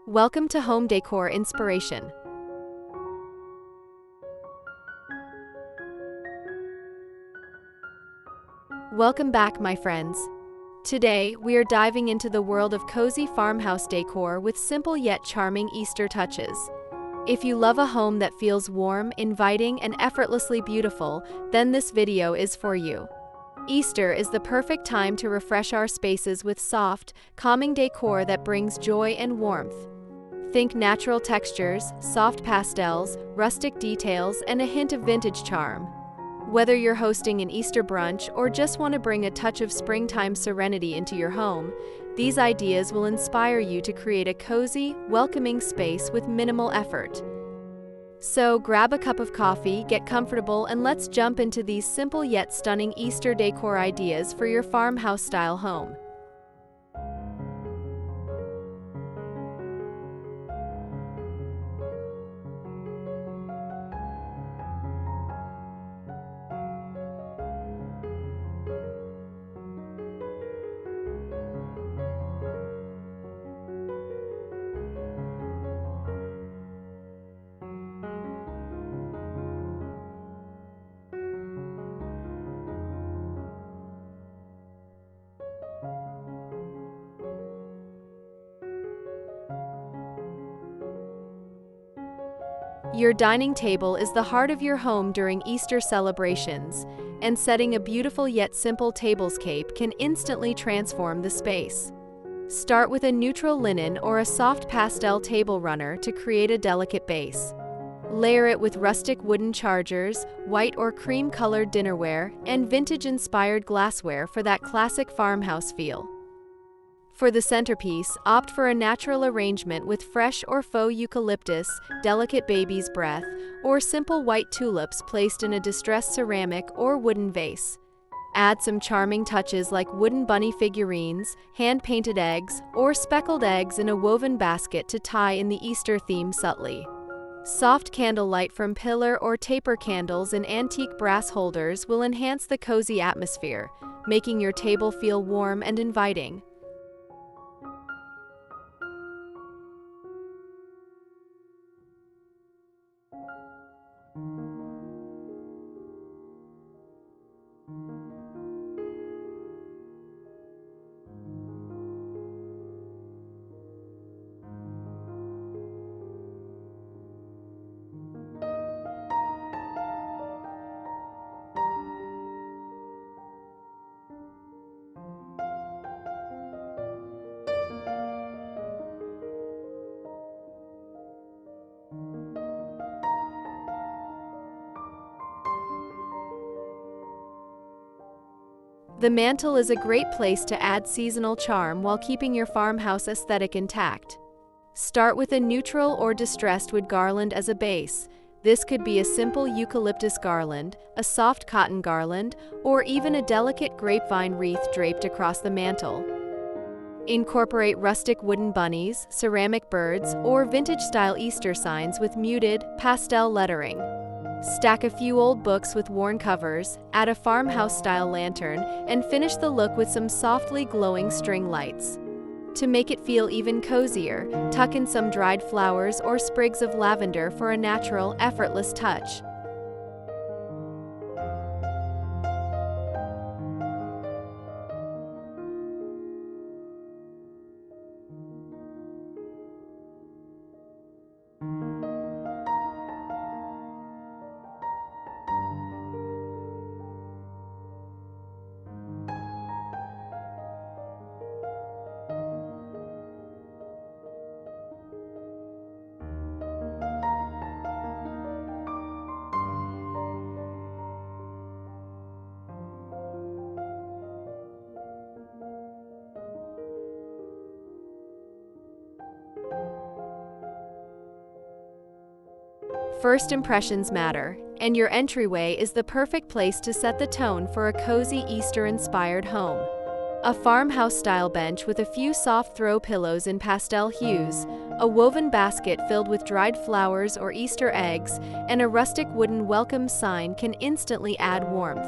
Welcome to Home Decor Inspiration. Welcome back, my friends. Today, we are diving into the world of cozy farmhouse decor with simple yet charming Easter touches. If you love a home that feels warm, inviting, and effortlessly beautiful, then this video is for you. Easter is the perfect time to refresh our spaces with soft, calming decor that brings joy and warmth. Think natural textures, soft pastels, rustic details, and a hint of vintage charm. Whether you're hosting an Easter brunch or just want to bring a touch of springtime serenity into your home, these ideas will inspire you to create a cozy, welcoming space with minimal effort. So grab a cup of coffee, get comfortable, and let's jump into these simple yet stunning Easter decor ideas for your farmhouse-style home. Your dining table is the heart of your home during Easter celebrations, and setting a beautiful yet simple tablescape can instantly transform the space. Start with a neutral linen or a soft pastel table runner to create a delicate base. Layer it with rustic wooden chargers, white or cream-colored dinnerware, and vintage-inspired glassware for that classic farmhouse feel. For the centerpiece, opt for a natural arrangement with fresh or faux eucalyptus, delicate baby's breath, or simple white tulips placed in a distressed ceramic or wooden vase. Add some charming touches like wooden bunny figurines, hand-painted eggs, or speckled eggs in a woven basket to tie in the Easter theme subtly. Soft candlelight from pillar or taper candles in antique brass holders will enhance the cozy atmosphere, making your table feel warm and inviting. The mantle is a great place to add seasonal charm while keeping your farmhouse aesthetic intact. Start with a neutral or distressed wood garland as a base. This could be a simple eucalyptus garland, a soft cotton garland, or even a delicate grapevine wreath draped across the mantle. Incorporate rustic wooden bunnies, ceramic birds, or vintage-style Easter signs with muted, pastel lettering. Stack a few old books with worn covers, add a farmhouse-style lantern, and finish the look with some softly glowing string lights. To make it feel even cozier, tuck in some dried flowers or sprigs of lavender for a natural, effortless touch. First impressions matter, and your entryway is the perfect place to set the tone for a cozy Easter-inspired home. A farmhouse-style bench with a few soft throw pillows in pastel hues, a woven basket filled with dried flowers or Easter eggs, and a rustic wooden welcome sign can instantly add warmth.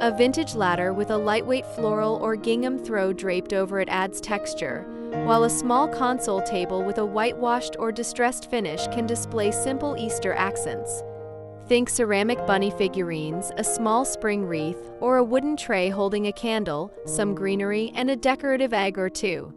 A vintage ladder with a lightweight floral or gingham throw draped over it adds texture, while a small console table with a whitewashed or distressed finish can display simple Easter accents. Think ceramic bunny figurines, a small spring wreath, or a wooden tray holding a candle, some greenery, and a decorative egg or two.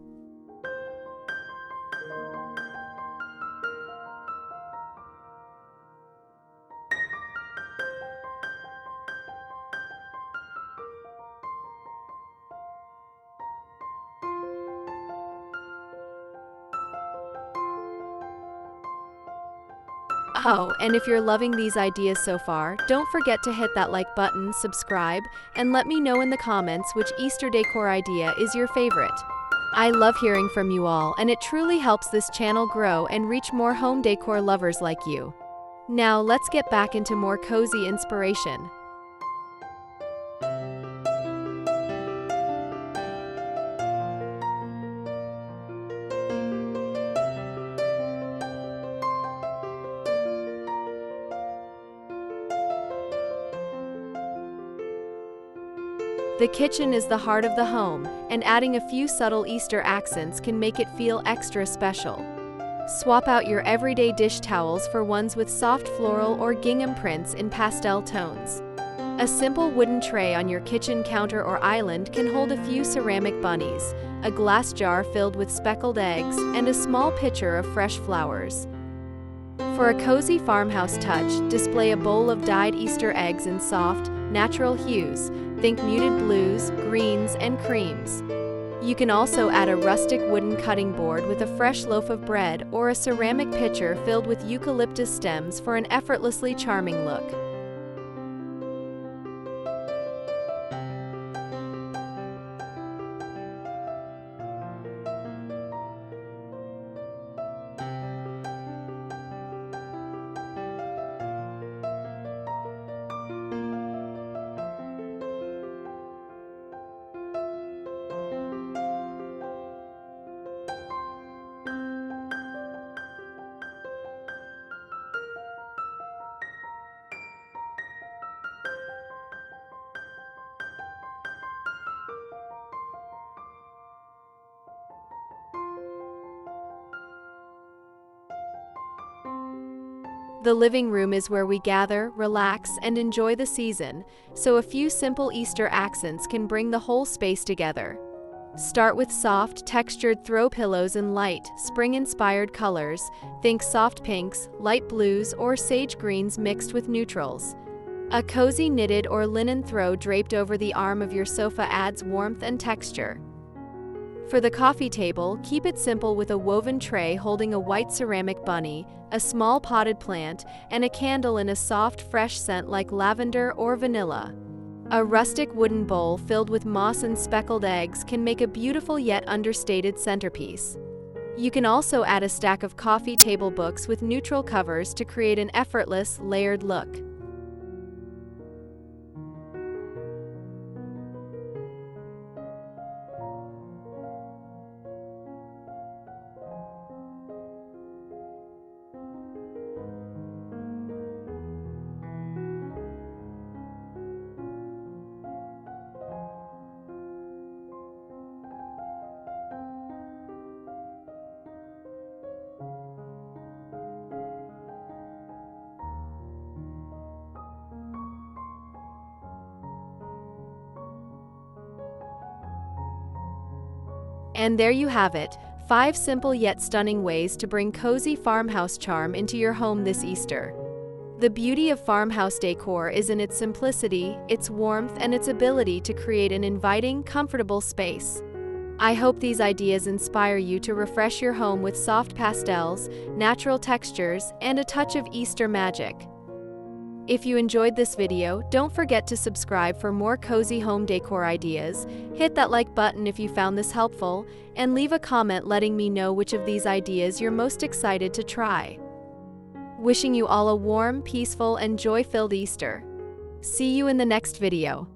Oh, and if you're loving these ideas so far, don't forget to hit that like button, subscribe, and let me know in the comments which Easter decor idea is your favorite. I love hearing from you all, and it truly helps this channel grow and reach more home decor lovers like you. Now let's get back into more cozy inspiration. The kitchen is the heart of the home, and adding a few subtle Easter accents can make it feel extra special. Swap out your everyday dish towels for ones with soft floral or gingham prints in pastel tones. A simple wooden tray on your kitchen counter or island can hold a few ceramic bunnies, a glass jar filled with speckled eggs, and a small pitcher of fresh flowers. For a cozy farmhouse touch, display a bowl of dyed Easter eggs in soft, natural hues. Think muted blues, greens, and creams. You can also add a rustic wooden cutting board with a fresh loaf of bread or a ceramic pitcher filled with eucalyptus stems for an effortlessly charming look. The living room is where we gather, relax, and enjoy the season, so a few simple Easter accents can bring the whole space together. Start with soft, textured throw pillows in light, spring-inspired colors. Think soft pinks, light blues, or sage greens mixed with neutrals. A cozy knitted or linen throw draped over the arm of your sofa adds warmth and texture. For the coffee table, keep it simple with a woven tray holding a white ceramic bunny, a small potted plant, and a candle in a soft, fresh scent like lavender or vanilla. A rustic wooden bowl filled with moss and speckled eggs can make a beautiful yet understated centerpiece. You can also add a stack of coffee table books with neutral covers to create an effortless, layered look. And there you have it, 5 simple yet stunning ways to bring cozy farmhouse charm into your home this Easter. The beauty of farmhouse decor is in its simplicity, its warmth, and its ability to create an inviting, comfortable space. I hope these ideas inspire you to refresh your home with soft pastels, natural textures, and a touch of Easter magic. If you enjoyed this video, don't forget to subscribe for more cozy home decor ideas, hit that like button if you found this helpful, and leave a comment letting me know which of these ideas you're most excited to try. Wishing you all a warm, peaceful, and joy-filled Easter. See you in the next video.